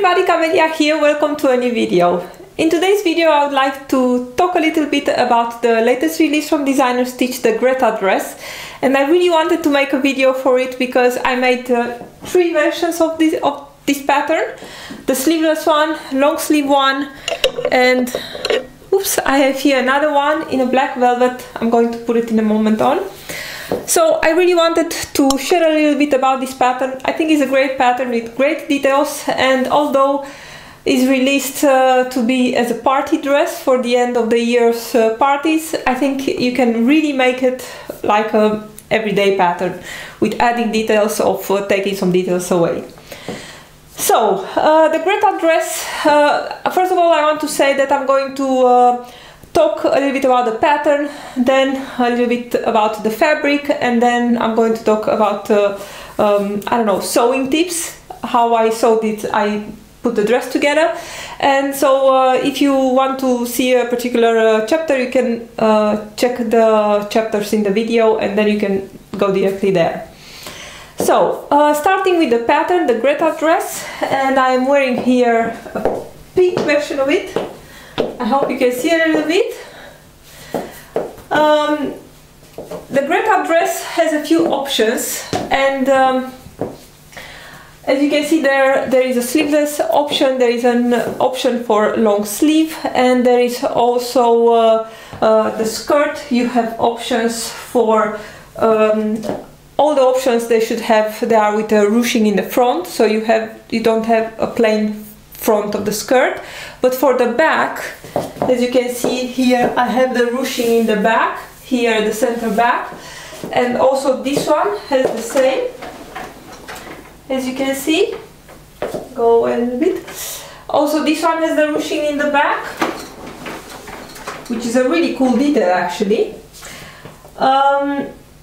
everybody, Camelia here, welcome to a new video. In today's video I would like to talk a little bit about the latest release from Designer Stitch, the Greta Dress. And I really wanted to make a video for it because I made three versions of this pattern. The sleeveless one, long sleeve one, and oops, I have here another one in a black velvet. I'm going to put it in a moment on. So I really wanted to share a little bit about this pattern. I think it's a great pattern with great details, and although it's released to be as a party dress for the end of the year's parties, I think you can really make it like a everyday pattern with adding details of taking some details away. So the Greta Dress, first of all I want to say that I'm going to talk a little bit about the pattern, then a little bit about the fabric, and then I'm going to talk about I don't know, sewing tips, how I sewed it, I put the dress together. And so if you want to see a particular chapter, you can check the chapters in the video and then you can go directly there. So starting with the pattern, the Greta Dress, and I'm wearing here a pink version of it. I hope you can see a little bit. The Greta Dress has a few options, and as you can see there is a sleeveless option, there is an option for long sleeve, and there is also the skirt. You have options for all the options they are with a ruching in the front, so you don't have a plain front of the skirt. But for the back, as you can see here, I have the ruching in the back, here the center back, and also this one has the same, as you can see. Go a little bit. Also this one has the ruching in the back, which is a really cool detail actually.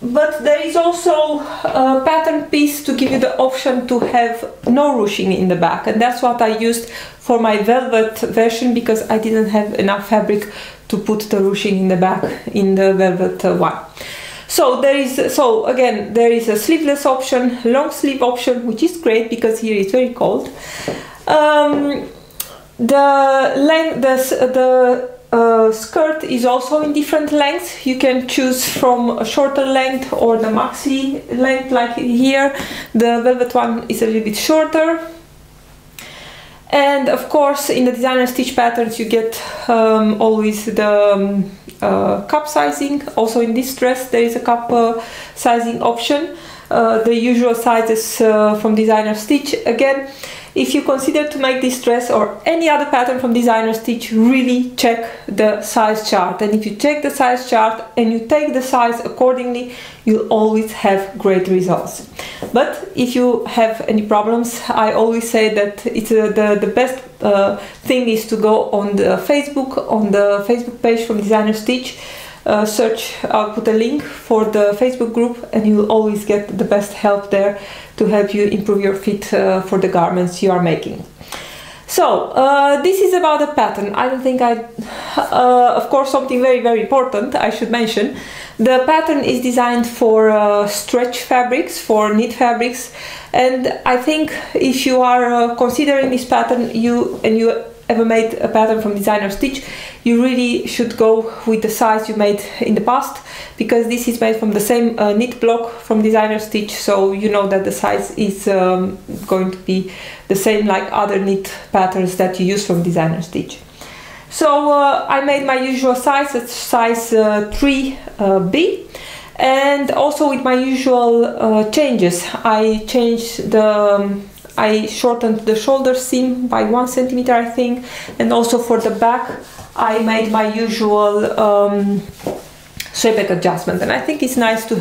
But there is also a pattern piece to give you the option to have no ruching in the back, and that's what I used for my velvet version because I didn't have enough fabric to put the ruching in the back in the velvet one. So there is a sleeveless option, long sleeve option, which is great because here it's very cold. The skirt is also in different lengths. You can choose from a shorter length or the maxi length, like here. The velvet one is a little bit shorter. And of course in the Designer Stitch patterns you get always the cup sizing. Also in this dress there is a cup sizing option. The usual sizes from Designer Stitch. Again, if you consider to make this dress or any other pattern from Designer Stitch, really check the size chart. And if you check the size chart and you take the size accordingly, you'll always have great results. But if you have any problems, I always say that it's the best thing is to go on the Facebook page from Designer Stitch. Search, I'll put a link for the Facebook group, and you'll always get the best help there to help you improve your fit for the garments you are making. So this is about the pattern. I don't think of course something very important I should mention. The pattern is designed for stretch fabrics, for knit fabrics, and I think if you are considering this pattern, you ever made a pattern from Designer Stitch, you really should go with the size you made in the past, because this is made from the same knit block from Designer Stitch, so you know that the size is going to be the same like other knit patterns that you use from Designer Stitch. So I made my usual size, it's size 3B, and also with my usual changes. I shortened the shoulder seam by 1 centimeter, I think, and also for the back I made my usual shape adjustment. And I think it's nice to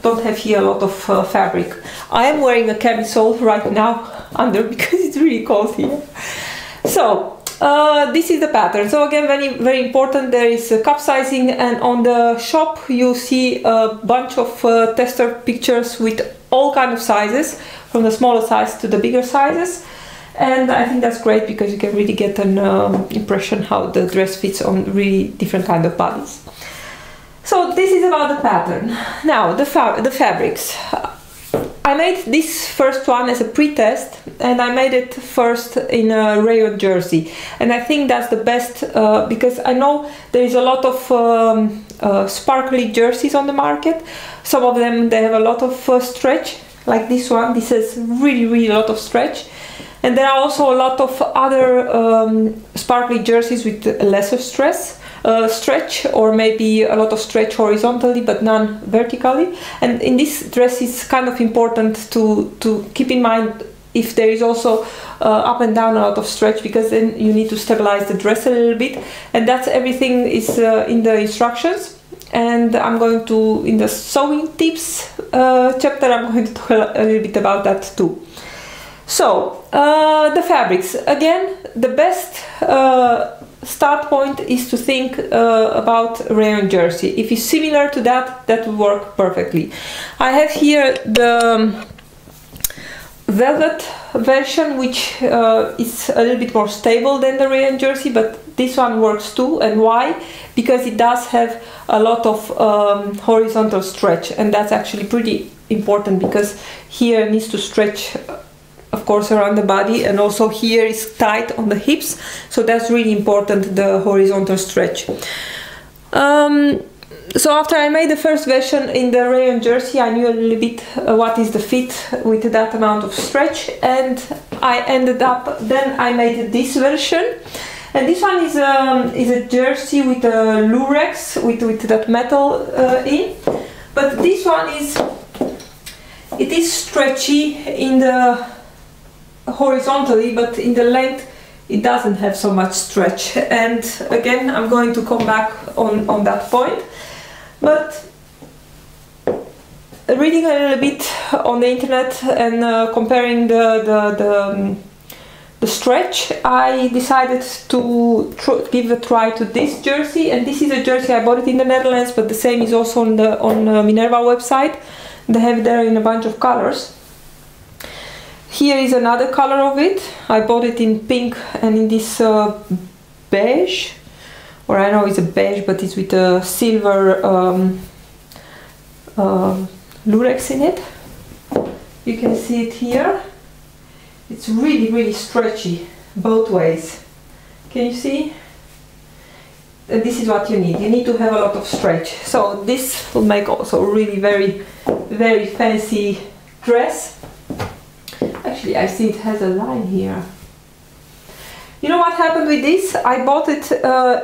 don't have here a lot of fabric. I am wearing a camisole right now under because it's really cold here. So this is the pattern. So again, very important, there is cup sizing, and on the shop you see a bunch of tester pictures with all kind of sizes, from the smaller size to the bigger sizes, and I think that's great because you can really get an impression how the dress fits on really different kind of bodies. So this is about the pattern. Now the fabrics. I made this first one as a pre-test, and I made it first in a rayon jersey, and I think that's the best because I know there is a lot of sparkly jerseys on the market. Some of them, they have a lot of stretch, like this one. This has really a lot of stretch, and there are also a lot of other sparkly jerseys with lesser stretch, or maybe a lot of stretch horizontally but none vertically. And in this dress it's kind of important to keep in mind if there is also up and down a lot of stretch, because then you need to stabilize the dress a little bit, and that's everything is in the instructions. And I'm going to, in the sewing tips chapter, I'm going to talk a little bit about that too. So the fabrics, again, the best start point is to think about rayon jersey. If it's similar to that, that will work perfectly. I have here the velvet version, which is a little bit more stable than the rayon jersey, but this one works too. And why? Because it does have a lot of horizontal stretch, and that's actually pretty important, because here it needs to stretch, of course, around the body, and also here is tight on the hips, so that's really important, the horizontal stretch. So after I made the first version in the rayon jersey, I knew a little bit what is the fit with that amount of stretch, and I ended up, then I made this version, and this one is a jersey with a lurex, with that metal in, but this one it is stretchy in the horizontally, but in the length it doesn't have so much stretch. And again, I'm going to come back on that point. But reading a little bit on the internet and comparing the stretch, I decided to give a try to this jersey. And this is a jersey, I bought it in the Netherlands, but the same is also on Minerva website. They have it there in a bunch of colors. Here is another color of it. I bought it in pink and in this beige, or I know it's a beige, but it's with a silver lurex in it. You can see it here. It's really stretchy both ways. Can you see? And this is what you need. You need to have a lot of stretch. So this will make also a really very fancy dress. Actually, I see it has a line here. You know what happened with this? I bought it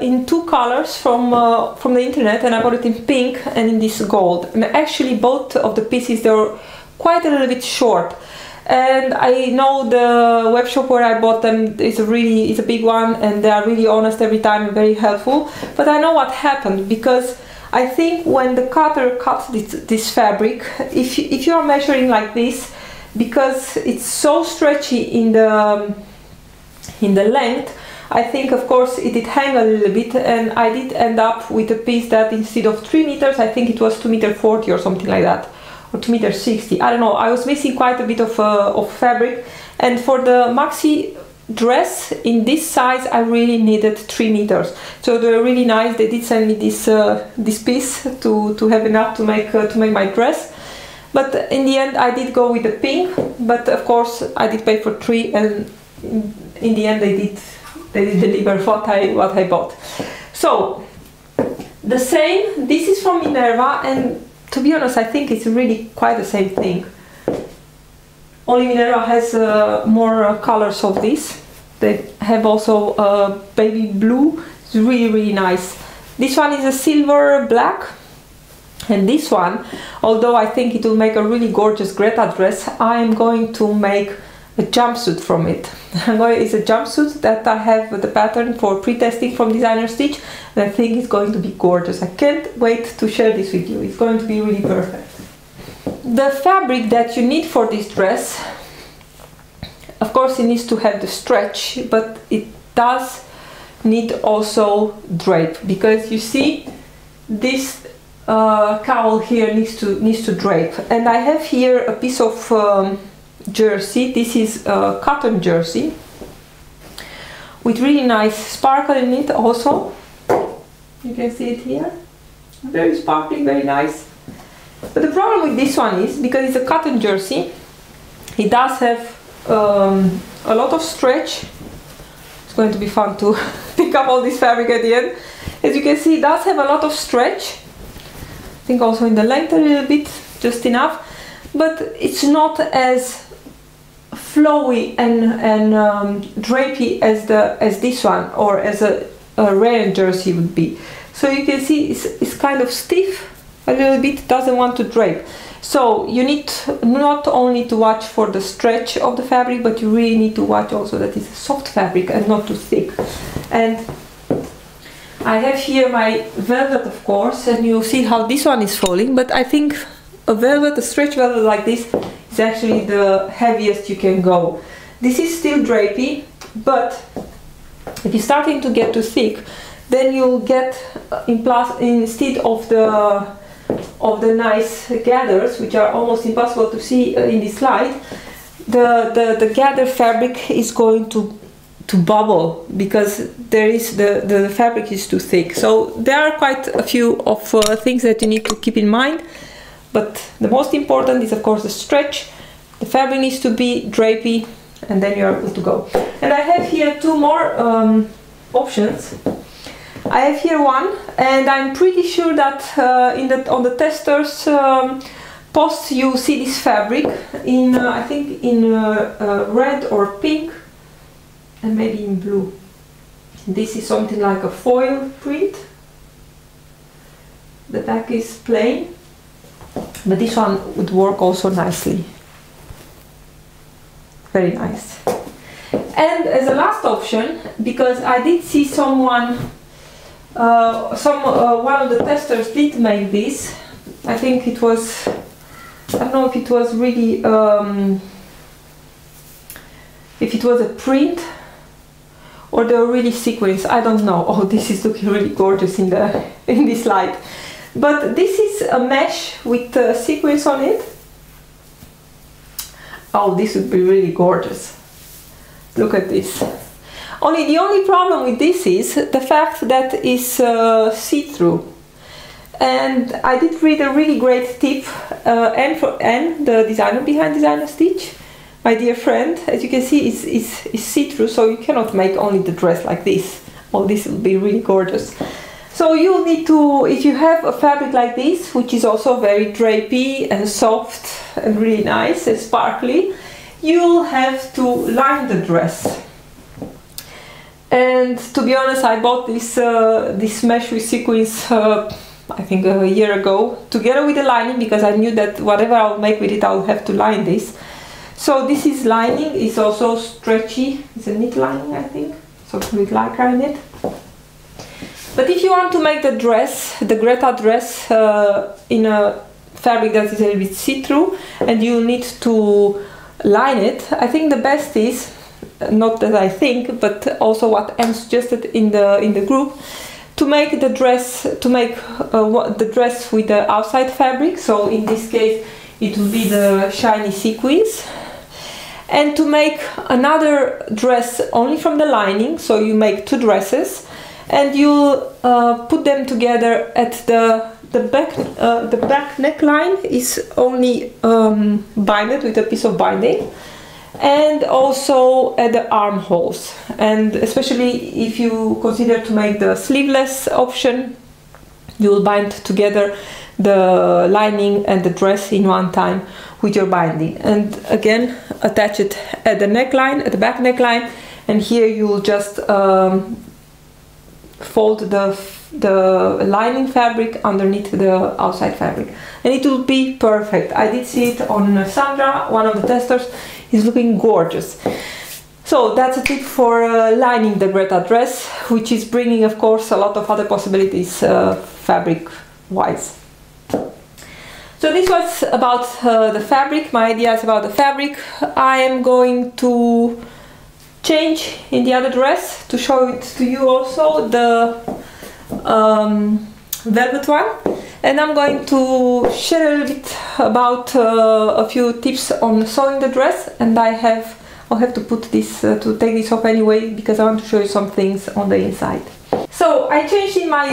in two colors from the internet, and I bought it in pink and in this gold. And actually, both of the pieces, they were quite a little bit short. And I know the web shop where I bought them is a big one, and they are really honest every time and very helpful. But I know what happened, because I think when the cutter cuts this fabric, if you are measuring like this, because it's so stretchy in the length, I think of course it did hang a little bit, and I did end up with a piece that instead of 3 meters, I think it was 2.40 meters or something like that, or 2.60 meters. I don't know, I was missing quite a bit of fabric, and for the maxi dress in this size I really needed 3 meters. So they were really nice. They did send me this piece to have enough to make my dress. But in the end I did go with the pink, but of course I did pay for 3, and in the end they did deliver what I bought. So the same, this is from Minerva, and to be honest I think it's really quite the same thing. Only Minerva has more colors of this. They have also baby blue. It's really nice. This one is a silver black. And this one, although I think it will make a really gorgeous Greta dress, I am going to make a jumpsuit from it. It's a jumpsuit that I have the pattern for pre-testing from Designer Stitch, and I think it's going to be gorgeous. I can't wait to share this with you. It's going to be really perfect. The fabric that you need for this dress, of course it needs to have the stretch, but it does need also drape, because you see this cowl here needs to drape. And I have here a piece of jersey. This is a cotton jersey with really nice sparkle in it also. You can see it here. Very sparkling, very nice. But the problem with this one is, because it's a cotton jersey, it does have a lot of stretch. It's going to be fun to pick up all this fabric at the end. As you can see, it does have a lot of stretch. I think also in the length a little bit, just enough. But it's not as flowy and drapey as this one, or as a rayon jersey would be. So you can see it's kind of stiff a little bit, doesn't want to drape. So you need not only to watch for the stretch of the fabric, but you really need to watch also that it's a soft fabric and not too thick. And I have here my velvet, of course, and you'll see how this one is falling, but I think a stretch velvet like this is actually the heaviest you can go. This is still drapey, but if you're starting to get too thick, then you'll get, instead of the nice gathers, which are almost impossible to see in this slide, the gather fabric is going to bubble, because the fabric is too thick. So there are quite a few of things that you need to keep in mind, but the most important is of course the stretch. The fabric needs to be drapey, and then you are good to go. And I have here two more options. I have here one, and I'm pretty sure that on the testers post you see this fabric in I think in red or pink, and maybe in blue. This is something like a foil print. The back is plain, but this one would work also nicely. Very nice. And as a last option, because I did see someone, one of the testers did make this. I think it was, I don't know if it was really, if it was a print or they were really sequins. I don't know. Oh, this is looking really gorgeous in this light. But this is a mesh with sequins on it. Oh, this would be really gorgeous. Look at this. The only problem with this is the fact that it's see-through. And I did read a really great tip, Anne, the designer behind Designer Stitch, my dear friend. As you can see, it's see-through, so you cannot make only the dress like this. Oh, this will be really gorgeous. So you'll need to, if you have a fabric like this, which is also very drapey and soft and really nice and sparkly, you'll have to line the dress. And to be honest, I bought this mesh with sequins I think a year ago, together with the lining, because I knew that whatever I'll make with it, I'll have to line this. So this is lining, it's also stretchy, it's a knit lining, I think, something with lycra in it. But if you want to make the dress, the Greta dress, in a fabric that is a little bit see-through, and you need to line it, I think the best is, not that I think, but also what Anne suggested in the group, to make the dress, the dress with the outside fabric. So in this case, it will be the shiny sequins, and to make another dress only from the lining. So you make two dresses, and you put them together at the back neckline is only binded with a piece of binding, and also at the armholes. And especially if you consider to make the sleeveless option, you will bind together the lining and the dress in one time with your binding, and again attach it at the neckline, at the back neckline, and here you will just fold the lining fabric underneath the outside fabric, and it will be perfect. I did see it on Sandra, one of the testers. It's looking gorgeous. So that's a tip for lining the Greta dress, which is bringing, of course, a lot of other possibilities fabric wise. So this was about the fabric, my ideas about the fabric. I am going to change in the other dress to show it to you also, the velvet one, and I'm going to share a little bit about a few tips on sewing the dress, and I'll have to put this to take this off anyway, because I want to show you some things on the inside. So I changed in my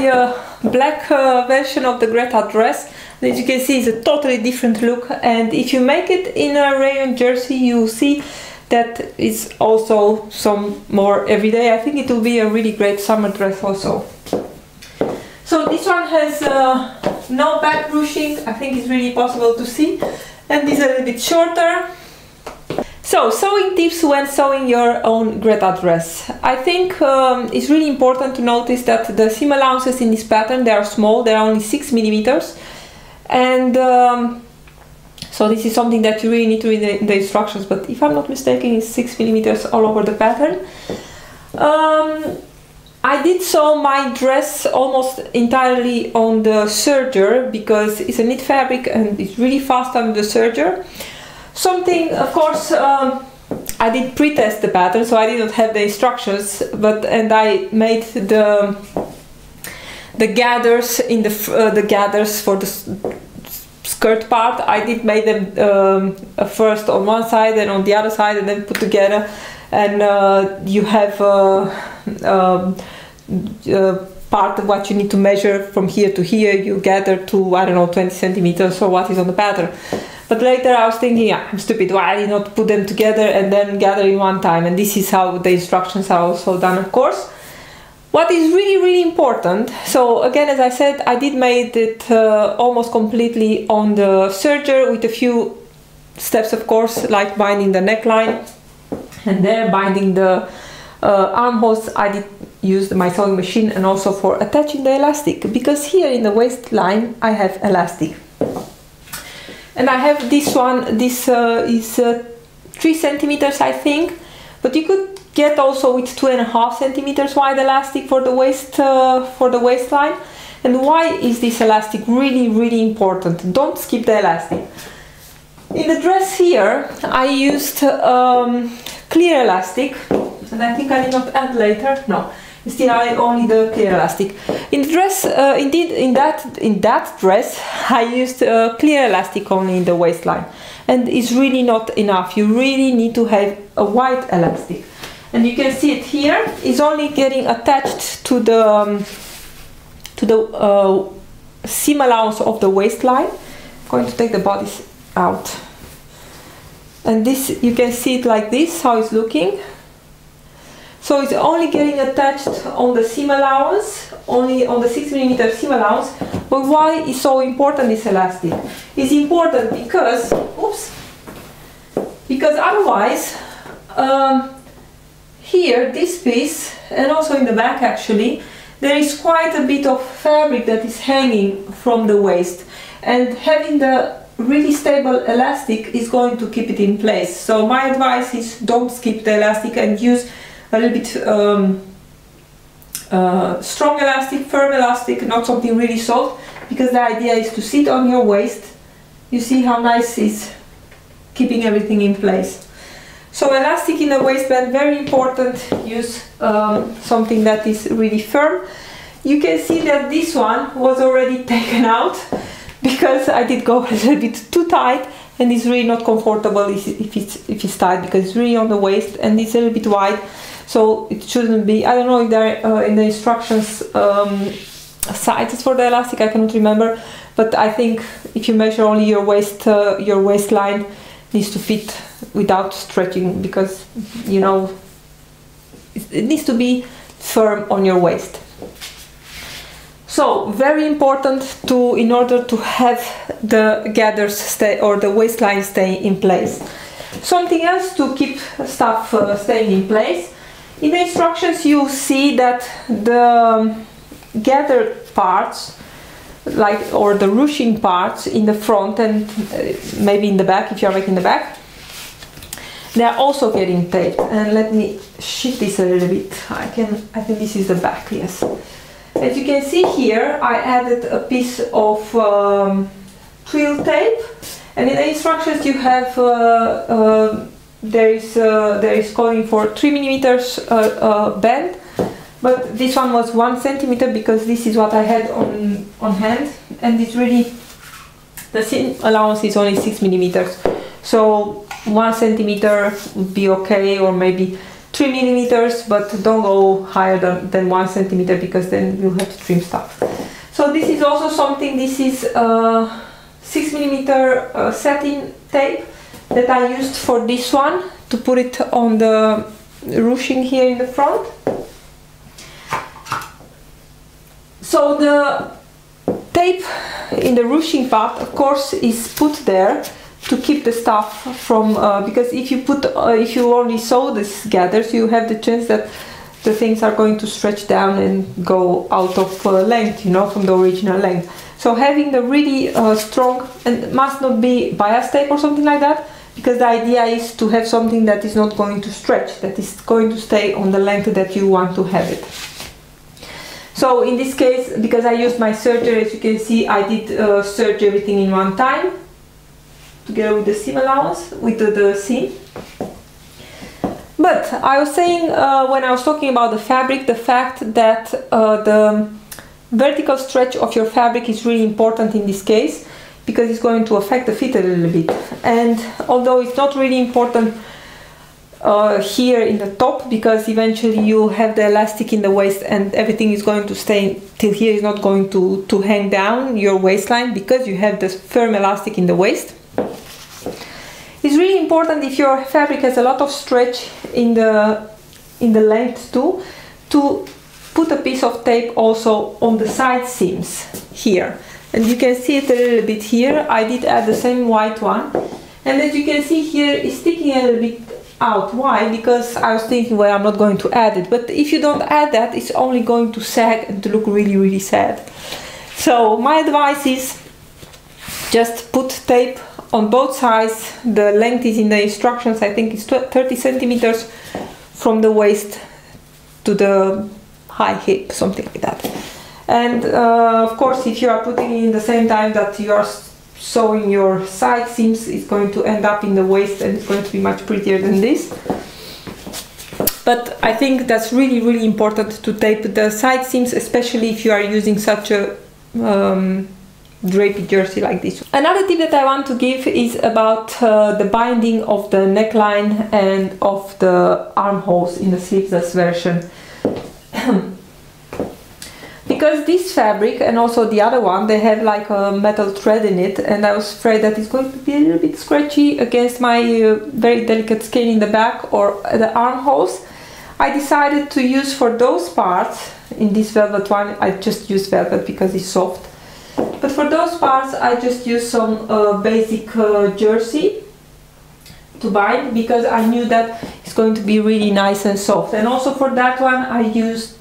black version of the Greta dress. As you can see, it's a totally different look, and if you make it in a rayon jersey, you see that it's also some more everyday. I think it will be a really great summer dress also. So this one has no back ruching. I think it's really possible to see, and it's a little bit shorter. So, sewing tips when sewing your own Greta dress. I think it's really important to notice that the seam allowances in this pattern, they are small, they are only 6 millimeters, and so this is something that you really need to read in the instructions, but if I'm not mistaken, it's 6 millimeters all over the pattern. I did sew my dress almost entirely on the serger because it's a knit fabric and it's really fast on the serger. Something, of course, I did pre-test the pattern, so I didn't have the instructions, and I made the gathers in the gathers for the skirt part. I did make them first on one side and on the other side, and then put together, and you have part of what you need to measure from here to here. You gather to, I don't know, 20 centimeters or what is on the pattern. But later I was thinking, yeah, I'm stupid, why I did not put them together and then gather in one time, and this is how the instructions are also done, of course. What is really, really important, so again, as I said, I did make it almost completely on the serger with a few steps, of course, like binding the neckline, and there binding the armholes. I did use my sewing machine, and also for attaching the elastic, because here in the waistline I have elastic. And I have this one, this is 3 centimeters, I think, but you could get also with 2.5 centimeters wide elastic for the waist, for the waistline. And why is this elastic really, really important? Don't skip the elastic. In the dress here, I used clear elastic, and I think I did not add later. No, still I only the clear elastic. In the dress, indeed, in that dress, I used clear elastic only in the waistline, and it's really not enough. You really need to have a white elastic, and you can see it here. It's only getting attached to the seam allowance of the waistline. I'm going to take the bodice out, and this, you can see it like this, how it's looking. So it's only getting attached on the seam allowance, only on the 6 millimeter seam allowance. But why is so important this elastic? It's important because, because otherwise, here, this piece, and also in the back actually, there is quite a bit of fabric that is hanging from the waist. And having the really stable elastic is going to keep it in place. So my advice is don't skip the elastic and use a little bit strong elastic, firm elastic, not something really soft, because the idea is to sit on your waist. You see how nice it's keeping everything in place. So elastic in the waistband, very important. Use something that is really firm. You can see that this one was already taken out because I did go a little bit too tight, and it's really not comfortable if it's tight, because it's really on the waist and it's a little bit wide. So it shouldn't be. I don't know if there are in the instructions sizes for the elastic, I cannot remember, but I think if you measure only your waist, your waistline needs to fit without stretching, because you know it needs to be firm on your waist. So very important in order to have the gathers stay, or the waistline stay in place. Something else to keep stuff staying in place. In the instructions you see that the gather parts, or the ruching parts in the front and maybe in the back, if you are making the back, they are also getting taped. And let me shift this a little bit. I think this is the back, yes. As you can see here, I added a piece of twill tape, and in the instructions you have there is calling for 3 millimeters bend, but this one was 1 centimeter because this is what I had on hand, and it's really, the seam allowance is only 6 millimeters, so 1 centimeter would be okay, or maybe 3 millimeters, but don't go higher than 1 centimeter, because then you'll have to trim stuff. So this is also something, this is 6mm satin tape that I used for this one to put it on the ruching here in the front. So the tape in the ruching part, of course, is put there to keep the stuff from because if you only sew this together, so you have the chance that the things are going to stretch down and go out of length, you know, from the original length. So having the really strong, and it must not be bias tape or something like that, because the idea is to have something that is not going to stretch, that is going to stay on the length that you want to have it. So in this case, because I used my serger, as you can see, I did serge everything in one time, together with the seam allowance, with the seam. But I was saying, when I was talking about the fabric, the fact that the vertical stretch of your fabric is really important in this case, because it's going to affect the fit a little bit. And although it's not really important here in the top, because eventually you have the elastic in the waist and everything is going to stay till here, is not going to hang down your waistline because you have this firm elastic in the waist. It's really important if your fabric has a lot of stretch in the length too, to put a piece of tape also on the side seams here. And you can see it a little bit here. I did add the same white one, and as you can see here, it's sticking a little bit out. Why? Because I was thinking, well, I'm not going to add it, but if you don't add that, it's only going to sag and to look really, really sad. So my advice is just put tape on both sides. The length is in the instructions, I think it's 30 centimeters from the waist to the high hip, something like that. And of course, if you are putting it in the same time that you are sewing your side seams, it's going to end up in the waist and it's going to be much prettier than this. But I think that's really, really important to tape the side seams, especially if you are using such a drapey jersey like this. Another tip that I want to give is about the binding of the neckline and of the armholes in the sleeveless version. Because this fabric and also the other one, they have like a metal thread in it, and I was afraid that it's going to be a little bit scratchy against my very delicate skin in the back or the armholes. I decided to use for those parts, in this velvet one, I just used velvet because it's soft. But for those parts, I just used some basic jersey to bind, because I knew that it's going to be really nice and soft. And also for that one, I used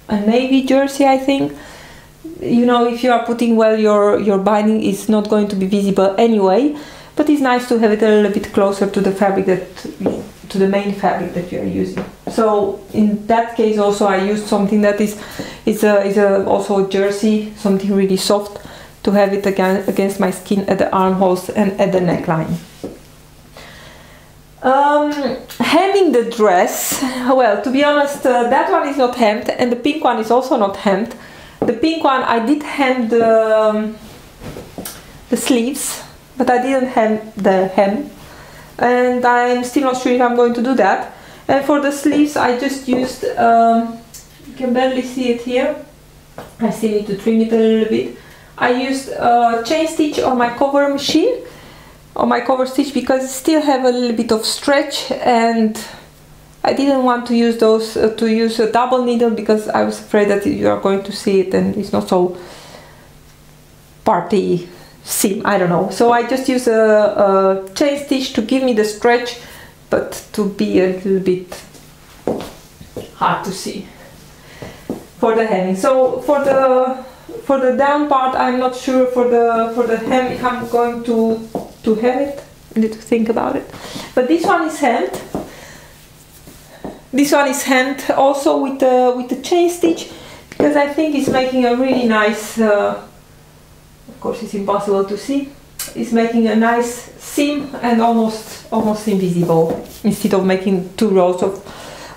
a navy jersey, I think. You know, if you are putting well, your binding is not going to be visible anyway, but it's nice to have it a little bit closer to the fabric, to the main fabric that you are using. So in that case also I used something that is also a jersey, something really soft, to have it again against my skin at the armholes and at the neckline. Hemming the dress, well, to be honest, that one is not hemmed, and the pink one is also not hemmed. The pink one, I did hem the sleeves, but I didn't hem the hem, and I'm still not sure if I'm going to do that. And for the sleeves, I just used, you can barely see it here, I still need to trim it a little bit. I used chain stitch on my cover machine, on my cover stitch, because it still have a little bit of stretch, and I didn't want to use those to use a double needle, because I was afraid that you are going to see it and it's not so party seam, I don't know. So I just use a chain stitch to give me the stretch, but to be a little bit hard to see for the hemming. So for the down part, I'm not sure for the hem if I'm going to hem it. I need to think about it. But this one is hemmed. This one is hemmed also with the chain stitch, because I think it's making a really nice. Of course, it's impossible to see. It's making a nice seam and almost invisible, instead of making two rows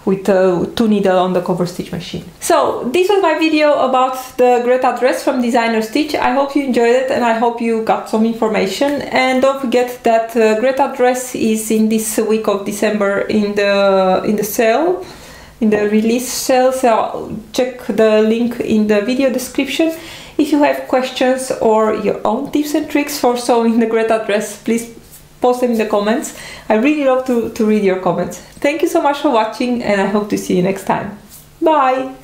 with two needles on the cover stitch machine. So this was my video about the Greta dress from Designer Stitch. I hope you enjoyed it, and I hope you got some information. And don't forget that Greta dress is in this week of December in the sale, in the release sale. So check the link in the video description. If you have questions or your own tips and tricks for sewing the Greta dress, please post them in the comments. I really love to read your comments. Thank you so much for watching, and I hope to see you next time. Bye!